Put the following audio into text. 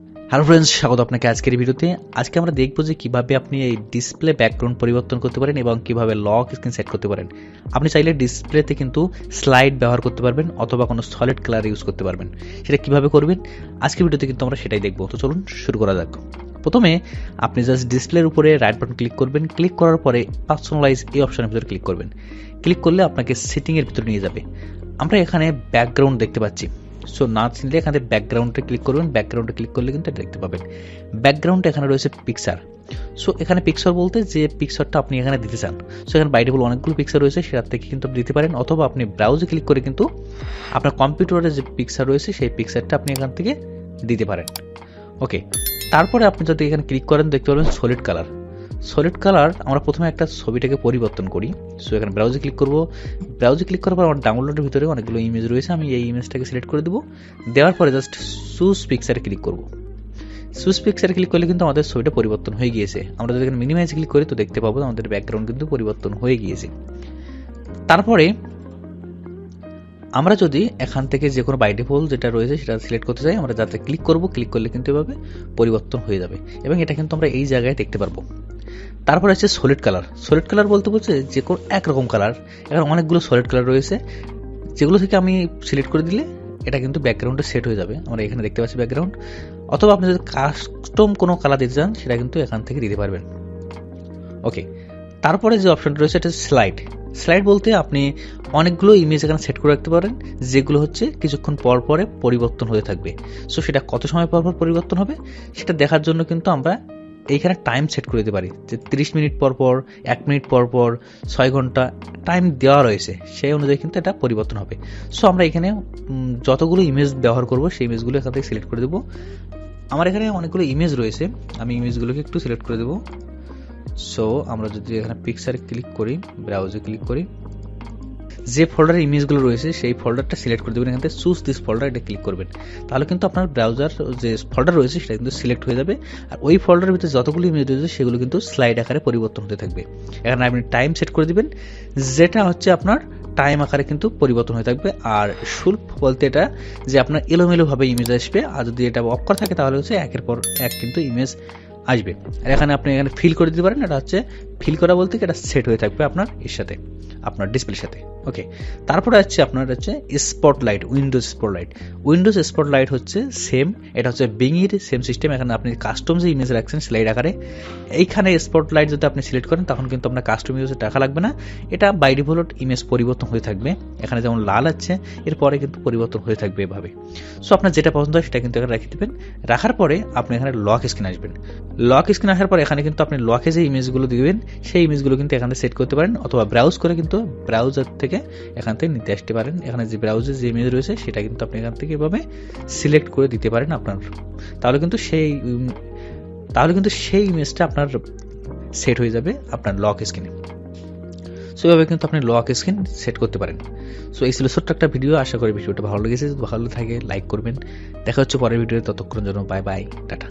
Hello friends, স্বাগত আপনাকে আজকের এই ভিডিওতে। আজকে আমরা দেখব যে কিভাবে আপনি এই ডিসপ্লে ব্যাকগ্রাউন্ড পরিবর্তন করতে পারেন এবং কিভাবে লক স্ক্রিন সেট করতে পারেন। আপনি চাইলে ডিসপ্লেতে কিন্তু স্লাইড ব্যবহার করতে পারবেন অথবা কোনো সলিড কালার ইউজ করতে পারবেন। সেটা কিভাবে করবেন আজকের ভিডিওতে কিন্তু আমরা সেটাই দেখব। তো চলুন শুরু করা যাক। প্রথমে আপনি জাস্ট ডিসপ্লের উপরে রাইট বাটন ক্লিক করবেন। ক্লিক করার পরে পার্সোনালাইজ এই অপশনের ভিতরে ক্লিক করবেন। ক্লিক করলে আপনাকে সেটিংয়ের ভিতরে নিয়ে যাবে। আমরা এখানে ব্যাকগ্রাউন্ড দেখতে পাচ্ছি। সো না চিনলে এখানে ব্যাকগ্রাউন্ডে ক্লিক করবেন। ব্যাকগ্রাউন্ডে ক্লিক করলে কিন্তু দেখতে পাবেন ব্যাকগ্রাউন্ডে এখানে রয়েছে পিকচার। সো এখানে পিকচার বলতে যে পিকচারটা আপনি এখানে দিতে চান। সো এখানে বাইরে বলে অনেকগুলো পিকচার রয়েছে, সেটার থেকে কিন্তু আপনি দিতে পারেন, অথবা আপনি ব্রাউজে ক্লিক করে কিন্তু আপনার কম্পিউটারে যে পিকচার রয়েছে সেই পিকচারটা আপনি এখান থেকে দিতে পারেন। ওকে, তারপরে আপনি যদি এখানে ক্লিক করেন দেখতে পাবেন সলিড কালার। সলিড কালার আমরা প্রথমে একটা ছবিটাকে পরিবর্তন করি। সো এখানে ব্রাউজে ক্লিক করব। ব্রাউজে ক্লিক করার পর আমার ডাউনলোডের ভিতরে অনেকগুলো ইমেজ রয়েছে, আমি এই ইমেজটাকে সিলেক্ট করে দেবো। দেওয়ার পরে জাস্ট চুজ পিকচারে ক্লিক করব। চুজ পিকচারে ক্লিক করলে কিন্তু আমাদের ছবিটা পরিবর্তন হয়ে গিয়েছে। আমরা যদি এখানে মিনিমাইজ ক্লিক করি তো দেখতে পাবো আমাদের ব্যাকগ্রাউন্ড কিন্তু পরিবর্তন হয়ে গিয়েছে। তারপরে আমরা যদি এখান থেকে যে কোনো বাই ডিফল্ট যেটা রয়েছে সেটা সিলেক্ট করতে চাই, আমরা যাতে ক্লিক করব। ক্লিক করলে কিন্তু এভাবে পরিবর্তন হয়ে যাবে এবং এটা কিন্তু আমরা এই জায়গায় দেখতে পারবো। তারপর আছে সলিড কালার। সলিড কালার বলতে বলছে যে কোনো একরকম কালার। এখানে অনেকগুলো সলিড কালার রয়েছে, যেগুলো থেকে আমি সিলেক্ট করে দিলে এটা কিন্তু ব্যাকগ্রাউন্ডে সেট হয়ে যাবে। আমরা এখানে দেখতে পাচ্ছি ব্যাকগ্রাউন্ড। অথবা আপনি যদি কাস্টম কোনো কালার দিতে চান সেটা কিন্তু এখান থেকে দিতে পারবেন। ওকে, তারপরে যে অপশনটা রয়েছে এটা স্লাইড। স্লাইড বলতে আপনি অনেকগুলো ইমেজ এখানে সেট করে রাখতে পারেন, যেগুলো হচ্ছে কিছুক্ষণ পর পরে পরিবর্তন হয়ে থাকবে। সো সেটা কত সময় পর পর পরিবর্তন হবে সেটা দেখার জন্য কিন্তু আমরা এইখানে টাইম সেট করে দিতে পারি, যে 30 মিনিট পর পর, 1 মিনিট পর পর, 6 ঘন্টা টাইম দেওয়া রয়েছে, সেই অনুযায়ী কিন্তু এটা পরিবর্তন হবে। সো আমরা এখানে যতগুলো ইমেজ ব্যবহার করব সেই ইমেজগুলো এখান থেকে সিলেক্ট করে দেবো। আমার এখানে অনেকগুলো ইমেজ রয়েছে, আমি ইমেজগুলোকে একটু সিলেক্ট করে দেবো। সো আমরা যদি এখানে পিকচারে ক্লিক করি, ব্রাউজে ক্লিক করি, যে ফোল্ডারে ইমেজগুলো রয়েছে সেই ফোল্ডারটা সিলেক্ট করে দেবেন। এখান থেকে চুজ দিস ফোল্ডার এটা ক্লিক করবেন। তাহলে কিন্তু আপনার ব্রাউজার যে ফোল্ডার রয়েছে সেটা কিন্তু সিলেক্ট হয়ে যাবে। আর ওই ফোল্ডারের ভিতরে যতগুলো ইমেজ রয়েছে সেগুলো কিন্তু স্লাইড আকারে পরিবর্তন হতে থাকবে। এখানে আপনি টাইম সেট করে দিবেন, যেটা হচ্ছে আপনার টাইম আকারে কিন্তু পরিবর্তন হয়ে থাকবে। আর শুল্ক বলতে এটা যে আপনার এলোমেলোভাবে ইমেজ আসবে, আর যদি এটা অফ করা থাকে তাহলে হচ্ছে একের পর এক কিন্তু ইমেজ আসবে। আর এখানে আপনি এখানে ফিল করে দিতে পারেন। এটা হচ্ছে ফিল করা বলতে এটা সেট হয়ে থাকবে আপনার এর সাথে, আপনার ডিসপ্লের সাথে। ওকে, তারপরে হচ্ছে আপনার হচ্ছে spotlight, Windows spotlight. Windows spotlight হচ্ছে সেম, এটা হচ্ছে বিংয়ের সেম সিস্টেম। এখানে আপনি কাস্টম যে ইমেজ রাখছেন স্লাইড আকারে, এইখানে স্পটলাইট যদি আপনি সিলেক্ট করেন তখন কিন্তু আপনার কাস্টম ইমেজে টাকা লাগবে না। এটা বাই ডিফল্ট ইমেজ পরিবর্তন হয়ে থাকবে। এখানে যেমন লাল আছে এরপরে কিন্তু পরিবর্তন হয়ে থাকবে এভাবে। সো আপনার যেটা পছন্দ হয় সেটা কিন্তু এখানে রেখে দেবেন। রাখার পরে আপনি এখানে লক স্ক্রিন আসবেন। লক স্ক্রিন আসার পর এখানে কিন্তু আপনি লকে যে ইমেজগুলো দিবেন সেই ইমেজগুলো কিন্তু এখানে সেট করতে পারেন, অথবা ব্রাউজ করে কিন্তু ব্রাউজার থেকে এখান থেকে নিতে আসতে পারেন। এখানে যে ব্রাউজে যে ইমেজ রয়েছে সেটা কিন্তু আপনি এখান থেকে এভাবে সিলেক্ট করে দিতে পারেন আপনার। তাহলে কিন্তু সেই ইমেজটা আপনার সেট হয়ে যাবে আপনার লক স্ক্রিনে। সো এভাবে কিন্তু আপনি লক স্ক্রিন সেট করতে পারেন। সো এই ছিল ছোট্ট একটা ভিডিও। আশা করি ভিডিওটা ভালো লেগেছে। ভালো থাকে লাইক করবেন। দেখা হচ্ছে পরের ভিডিওতে, ততক্ষণ জন্য বাই বাই, টাটা।